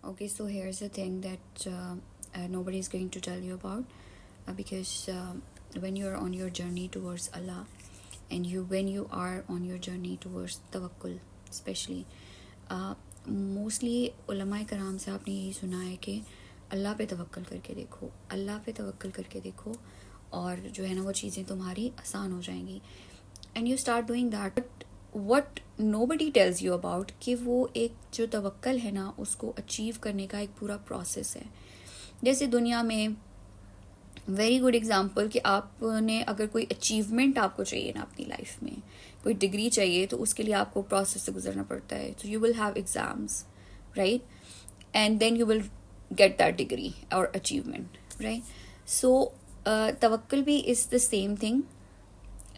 Okay, so here's the thing that nobody is going to tell you about, because when you're on your journey towards Allah, and when you are on your journey towards tawakkul, especially, mostly उलमाए कराम से आपने यही सुना है कि अल्लाह पे तवक्ल करके देखो, अल्लाह पे तवक्ल करके देखो, और जो है ना वो चीज़ें तुम्हारी आसान हो जाएंगी. And you start doing that. What nobody tells you about कि वो एक जो तवक्ल है ना उसको अचीव करने का एक पूरा प्रोसेस है. जैसे दुनिया में वेरी गुड एग्जाम्पल कि आपने अगर कोई अचीवमेंट आपको चाहिए ना अपनी लाइफ में, कोई डिग्री चाहिए, तो उसके लिए आपको प्रोसेस से गुजरना पड़ता है. तो you will have exams, right, and then you will get that degree और अचीवमेंट, राइट. सो तवक्ल भी इज़ द सेम थिंग,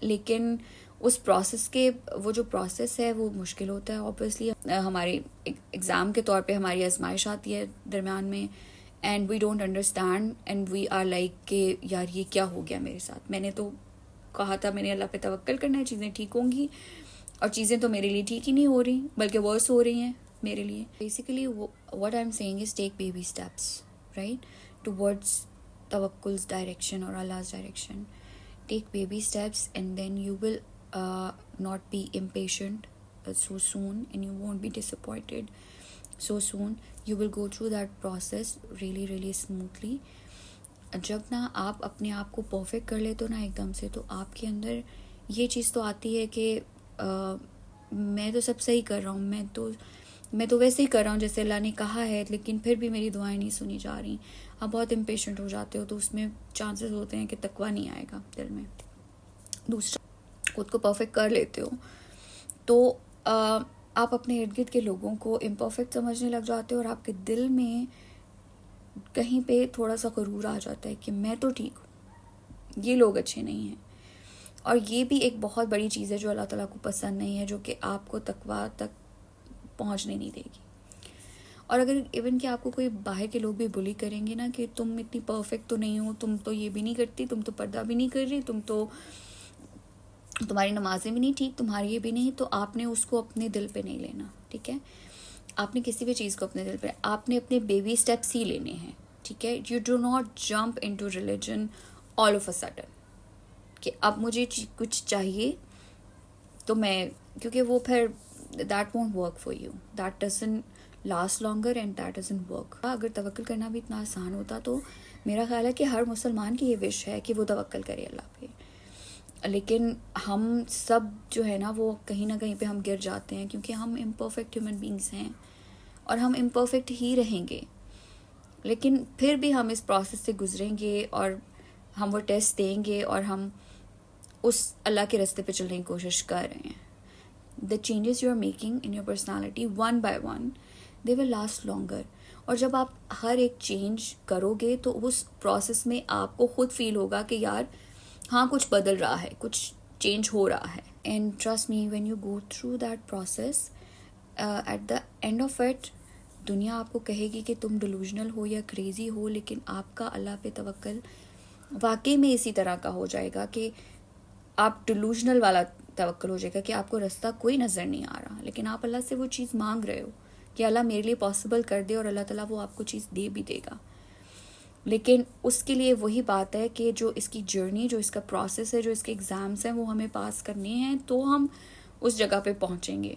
लेकिन उस प्रोसेस के वो जो प्रोसेस है वो मुश्किल होता है. ऑब्वियसली हमारे एग्ज़ाम के तौर पे हमारी आजमाइश आती है दरमियान में, and we don't understand, and we are like कि यार ये क्या हो गया मेरे साथ, मैंने तो कहा था मैंने अल्लाह पे तवक्ल करना है, चीज़ें ठीक होंगी, और चीज़ें तो मेरे लिए ठीक ही नहीं हो रही बल्कि वर्स हो रही हैं मेरे लिए. Basically what I am saying is take baby steps, right, towards तवक्कुल्स डायरेक्शन और अल्लाह's direction. Take baby steps, and then you will not be impatient so soon, and you won't be disappointed so soon. You will go through that process really really smoothly. जब ना आप अपने आप को perfect कर लेते हो ना एकदम से, तो आपके अंदर ये चीज़ तो आती है कि मैं तो सब सही कर रहा हूँ, मैं तो वैसे ही कर रहा हूँ जैसे अल्लाह ने कहा है, लेकिन फिर भी मेरी दुआएं नहीं सुनी जा रही. आप बहुत इम्पेशेंट हो जाते हो, तो उसमें चांसेस होते हैं कि तकवा नहीं आएगा दिल में. दूसरा, खुद को परफेक्ट कर लेते हो तो आप अपने इर्द गिर्द के लोगों को इम्परफेक्ट समझने लग जाते हो, और आपके दिल में कहीं पे थोड़ा सा गुरूर आ जाता है कि मैं तो ठीक हूँ, ये लोग अच्छे नहीं हैं. और ये भी एक बहुत बड़ी चीज़ है जो अल्लाह ताला को पसंद नहीं है, जो कि आपको तकवा तक पहुँचने नहीं देगी. और अगर इवन कि आपको कोई बाहर के लोग भी बुली करेंगे ना कि तुम इतनी परफेक्ट तो नहीं हो, तुम तो ये भी नहीं करती, तुम तो पर्दा भी नहीं कर रही, तुम्हारी नमाजें भी नहीं ठीक, तुम्हारी ये भी नहीं, तो आपने उसको अपने दिल पे नहीं लेना, ठीक है. आपने किसी भी चीज़ को अपने दिल पे, आपने अपने बेबी स्टेप्स ही लेने हैं, ठीक है. You do not jump into religion all of a sudden कि अब मुझे कुछ चाहिए तो मैं, क्योंकि वो फिर that won't work for you, that doesn't last longer, and that doesn't work. अगर तवक्ल करना भी इतना आसान होता तो मेरा ख्याल है कि हर मुसलमान की ये विश है कि वो तवक्ल करे अल्लाह पे. लेकिन हम सब जो है ना वो कहीं ना कहीं पे हम गिर जाते हैं, क्योंकि हम इम्परफेक्ट ह्यूमन बींग्स हैं और हम इम्परफेक्ट ही रहेंगे. लेकिन फिर भी हम इस प्रोसेस से गुजरेंगे और हम वो टेस्ट देंगे, और हम उस अल्लाह के रास्ते पे चलने की कोशिश कर रहे हैं. The changes you are making in your personality one by one, they will last longer. और जब आप हर एक चेंज करोगे तो उस प्रोसेस में आपको खुद फील होगा कि यार हाँ कुछ बदल रहा है, कुछ चेंज हो रहा है. And trust me, when you go through that process, at the end of it दुनिया आपको कहेगी कि तुम डिलूजनल हो या क्रेजी हो, लेकिन आपका अल्लाह पे तवक्ल वाकई में इसी तरह का हो जाएगा कि आप डिलूजनल वाला तवक्ल हो जाएगा कि आपको रास्ता कोई नज़र नहीं आ रहा, लेकिन आप अल्लाह से वो चीज़ मांग रहे हो कि अल्लाह मेरे लिए पॉसिबल कर दे, और अल्लाह ताला वो आपको चीज़ दे भी देगा. लेकिन उसके लिए वही बात है कि जो इसकी जर्नी, जो इसका प्रोसेस है, जो इसके एग्ज़ाम्स हैं वो हमें पास करने हैं, तो हम उस जगह पे पहुंचेंगे.